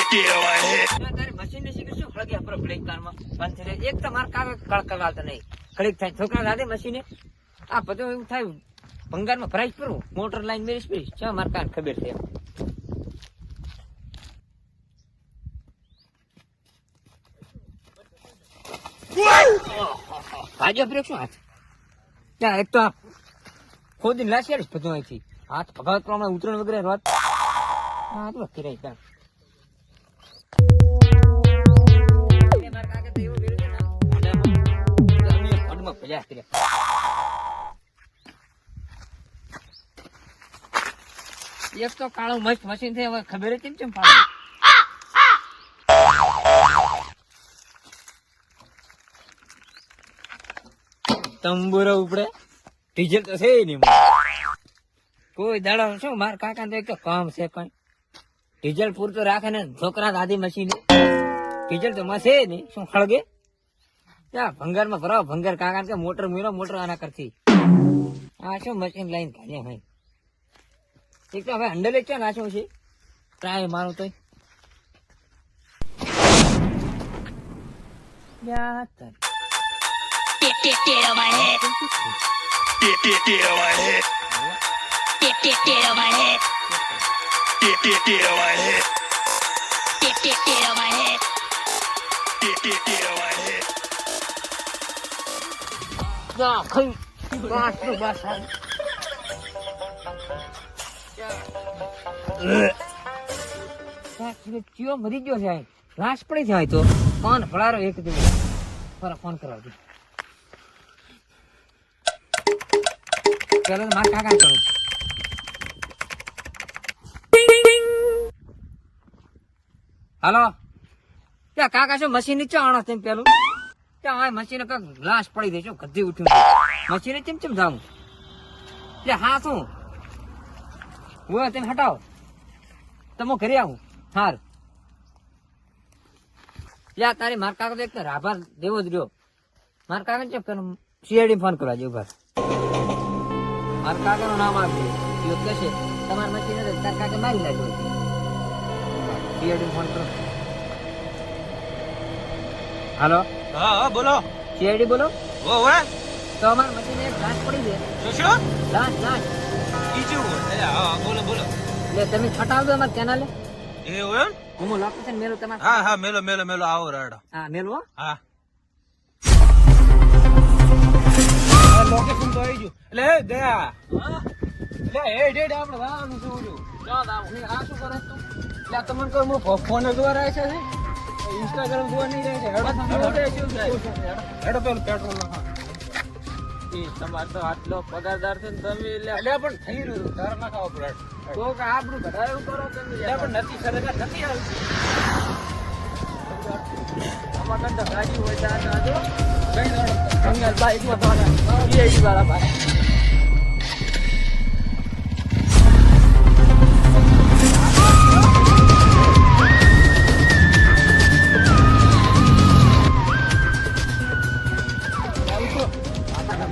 ટેરો વાહે તારી મશીન ને શીખશું ખળગે આપણો બ્રેક કારમાં બંધ થઈ જાય. એક તો માર કાગળ કળકળાતા નહીં ખડીક થાય છોકરા દાદે મશીને આ બધું એવું થાય ભંગારમાં ભરાઈ કરું મોટર લાઈન મેરી સ્પીડ છે માર કાન ખબર છે ભાજો બ્રેક શું હાથ ત્યાં એક તો આ ખોદીને લાશિયાડીશ બધું અહીંથી હાથ ભગાવત પ્રમાણે ઉતરણ વગેરે વાત હા તો કિરાય ત્યાં એક તો કાળું મસ્ત મશીન છે હવે ખબર કેમ કેમ પાડે તંબુરો ઉપડે ડીઝલ તો છે નહીં કોઈ દાડો શું માર કાકા તો એક તો કામ છે કઈ ડીઝલ પૂરતું રાખે ને છોકરા દાદી મશીન ડીઝલ તો મસે નહીં શું ખળગે ત્યાં ભંગાર માં ભરાવો ભંગાર કાકા કે મોટર મેળો મોટર આના કરતી આ શું મશીન લાઈન કાઢ્યા ભાઈ એક તો હવે હંડલ જ નાખ્યો છે ટ્રાય મારું તો ટેરો વાહે મરી ગયો છે લાશ પડી જાય તો ફોન ફળારો એક દિવસ ફોન કરવા ચાલો માર કાકા કરું હાલો ત્યાં કાકા શું મશીન નીચે આણો તેમ પેલું ત્યાં મશીન કઈક લાશ પડી દે શું ગધી ઉઠ્યું મશીન ચેમ ચેમ જાવું એટલે હા શું હું તેમ હટાવો તમે ઘરે આવું હાર યા તારી માર કાકા તો એક રાભાર દેવો જ રહ્યો માર કાકા ચેક સીઆઈડી ફોન કરવા જેવું ઘર માર કાકા નું નામ આપજે યો કહેશે તમાર મશીન નથી તાર કાકા મારી લાગ્યો સીઆઈડી ફોન કરો હાલો હા હા બોલો સીઆઈડી બોલો ઓ હે તો અમાર મશીન એક લાશ પડી છે શું લાશ બીજું હા બોલો બોલો એટલે તમે છટાવ દો અમાર ચેનલે એવું એમ હું લોકેશન મેલું તમારે હા હા મેલો મેલો મેલો આવો રાડો હા મેલું હા લોકેશન તો આવી ગયું એટલે દયા એટલે એ ડેડ આપણે વાવાનું છું ચાલ આવ આ શું કરે તું એટલે તમને કોઈ હું ફોન દ્વારા છે ઇન્સ્ટાગ્રામ દ્વારા નહીં રહે છે હેડો પેલું પેટ્રોલ ના તમારે તો આટલો પગારદાર છે ને તમે એટલે પણ થઈ રહ્યું તાર ના ખાવા પડે તો કે આપણું બધા એવું કરો તમે એટલે પણ નથી સરકાર નથી આવતી આમાં કરતા ગાડી હોય ત્યાં આજો કઈ અંગલ બાઈક માં પાના સીઆઈડી વાળા ભાઈ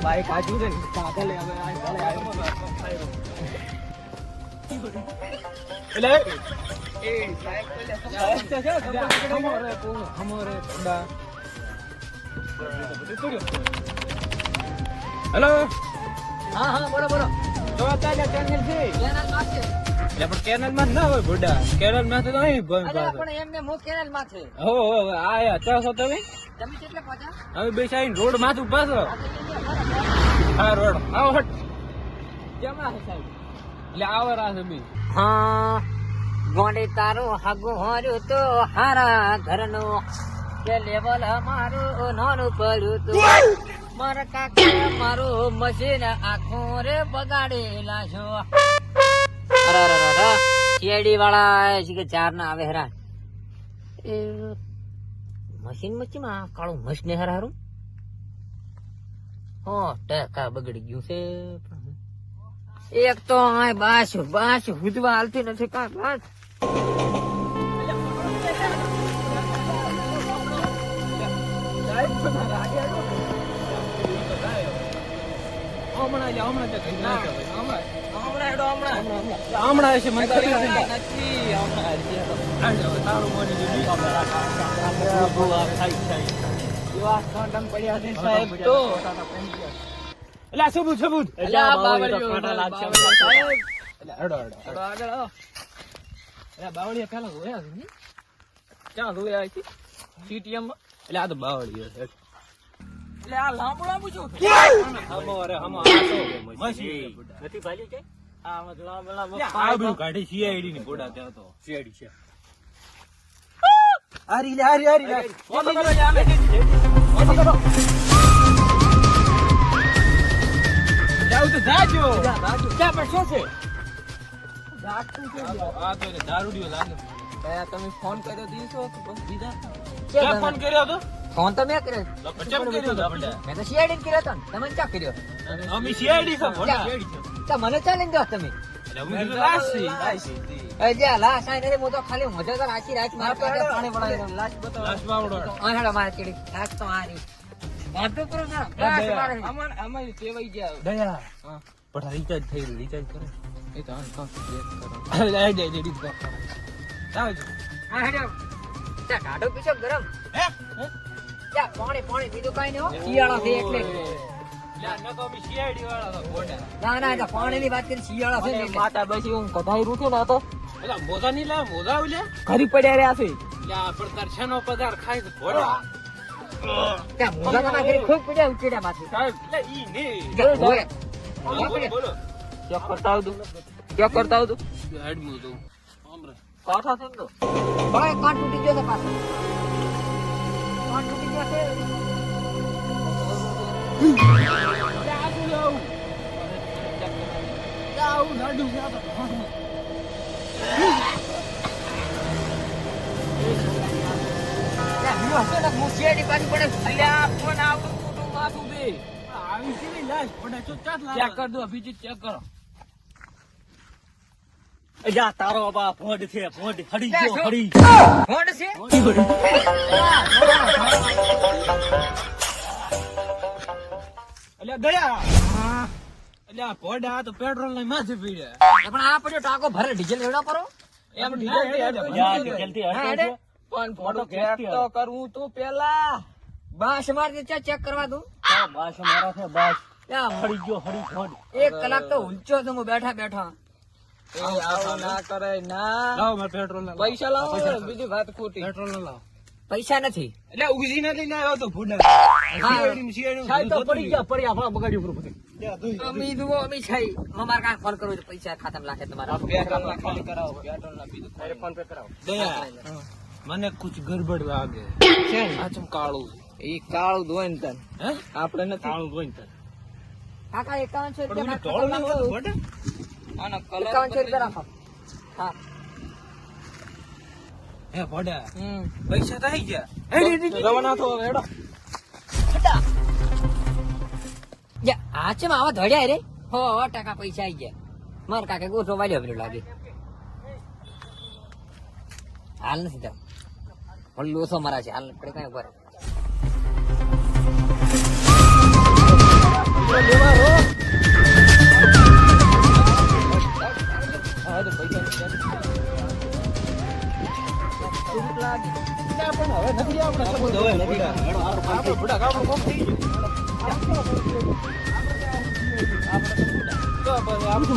બાઈક આજુ ને કાગળ હવે એટલે એ હેલો હા હા બોલો બોલો તો અત્યારે ચેનલ છે કેનલ માં છે એટલે પણ કેનલ માં ના હોય બુડા કેનલ માં તો અહીં અરે પણ એમને મો કેનલ માં છે હો આ અત્યારે છો તમે તમે કેટલે પહોંચ્યા હવે બે સાઈડ રોડ માથું પાછો હા રોડ આવો હટ કેમાં છે સાહેબ એટલે આવો રાસ બી હા ગોંડે તારું હાગું હોર્યું તો હારા ઘરનો કે લેવલ મારું નાનું પડ્યું તો મારા કાકા મારું મશીન આખું રે બગાડેલા છો અરે સીઆઈડી વાળા છે કે ચાર ના આવે હેરા એ મશીન મચીમાં કાળું મશ ને હારું હો ટકા બગડી ગયું છે એક તો આ બાસ હુજવા હાલતી નથી કા બાસ હમણાં હશે મને ખબર નથી, નથી. હમણાં હજી તો. તારું મોઢું જોઈ. એવા ખોંડમ પડ્યા છે સાહેબ તો. એટલે આ સબૂત સબૂત. અલા, આ બાવળીઓ, બાવળીઓ સાહેબ. એટલે હડો હડો. હળો, આગળ હળો. એટલે બાવળિયા પેલા જોયા છે ને? ક્યાં જોયા છે? CTM માં? એટલે આ તો બાવળિયો છે. એટલે આ લાંબુ લાંબુ શું છે? હમો અરે હમો આ તો મશીન નથી ભાલી છે? આ મતલબ આ બધું કાઢી CID ની બોડા ત્યાં તો CID છે. હારી લે હારી હારી. ફોટો કરો યાર. ફોટો કરો. જાવ તો જાજો. ક્યાં પણ શું છે? આ તો એને દારૂડિયો લાગે. તમે ફોન કર્યો દીધો કે બસ દીધા? ક્યાં ફોન કર્યો તો? ફોન તો મેં કર્યો. ચમ કર્યો તો આપણે? મેં તો CID ને કર્યો હતો ને. તમે ક્યાં કર્યો? અમે CID છે બોડા. તો મને ચાલીને દો તમે. એટલે હું તો લાસી. એ જે લાશ આઈ નથી, હું તો ખાલી મજા તો રાખી રાખ મારા પાસે પાણી વળાવી દઉં. લાશ બતાવો. લાસ બાવડો. આ હેડો મારે ચીડી. લાશ તો આ રહી. વાંધો કરો ના. લાશ મારે. અમારી ટેવાઈ ગયા. દયા. હા. પણ રિચાર્જ થઈ ગયું. રિચાર્જ કરો. એ તો આ કામ કરો. અરે આ દે દે કરો. જાવજો. આ હેડો. ત્યાં ઢાઢો પીછો ગરમ. હે? ત્યાં પાણી બીજું કાંઈ નહીં હો. શિયાળા છે એટલે. લ્યા ન તો અમે CID વાળા તો બોડા. ના ના એટલે પાણીની વાત કરી શિયાળા છે ને એટલે. માતા બેસી હું કઢાઈ રૂઠે ને તો એલા મોજા ની લા મોજા ઉલ્યા. ઘરી પડ્યા રહ્યા છે. લ્યા પણ તાર છેનો પગાર ખાય તો બોડા. ત્યાં મોજા તમારા ઘરે ખૂબ પડ્યા ઉકેડા માંથી. સાહેબ લે ઈ ને. હોય. બોલો બોલો. ચેક કરતા આવતું ચેક કરતા આવતું હેડમું તો. આમરે. કાઠા છે ને તો ભાઈ કાન તૂટી ગયો છે પાછો. કાન તૂટી ગયો છે. ત્યાં વિડિયો હશે ને હું CID પાછી પડે. અલ્યા ફોન આવતું મોટું માથું બે આવી કેવી લાશ પડે તો ચાટ લાગે. ચેક કર દો અભિજીત ચેક કરો જા તારો બાપા ફોડ છે ફોડ હડી ગયો હડી ફોન છે? અલ્યા ગયા. અલ્યા પોડા તો પેટ્રોલ ની માથે પીડ્યા. પણ આ પડ્યો ટાંકો ભરે ડીઝલ એવડા પરો. એમ ડીઝલ જા જલ્દી હા, હેડે. પણ ફોટો ચેક તો કરવું તું પેલા બાસ મારતી ચેક કરવા દઉં. બાસ મારા છે બાસ ત્યાં હડી ગયો હડી ફોડ 1 કલાક તો ઊંચો તો હું બેઠા બેઠા. એ આવું ના કરાય ના લાવો મારે પેટ્રોલ ના પૈસા લાવો બીજી વાત ખોટી પેટ્રોલ ના લાવો. પૈસા નથી. એટલે ઉગી ના લઈને આવ્યો તો ભૂડા. સાહેબ તો પડી ગયા પડી આપણા બગાડી ઉપર પડી અમી દુઓ અમી છઈ. અમાર કાંઈ ફોન કરવો તો પૈસા ખાતામાં નાખે તમારા. પેટ્રોલ ના ખાલી કરાવો. પેટ્રોલ ના બીજું અરે ફોન પે કરાવો દયા મને કુછ ગડબડ લાગે. આ ચમ કાળું ઈ કાળું ધોઈ ને તન હે આપણે નથી કાળું જોઈને તને. કાકા 5100 પણ ઓલું રૂપિયા ધોળું નહીં હોતું ભોડા? આનો 5100 રૂપિયા રાખો. હા. હે ભોડા હમ. પૈસા તો આવી ગયા. રવાના થો હેડો જા આ છે આવા ધડ્યા રે. 100% પૈસા આવી ગયા. માર કાકે ગોઠો વાલ્યો પેલો લાગે. હાલ નથી તો પણ લોસો મારા છે. હાલ પડે કઈ ઉપર. આપણે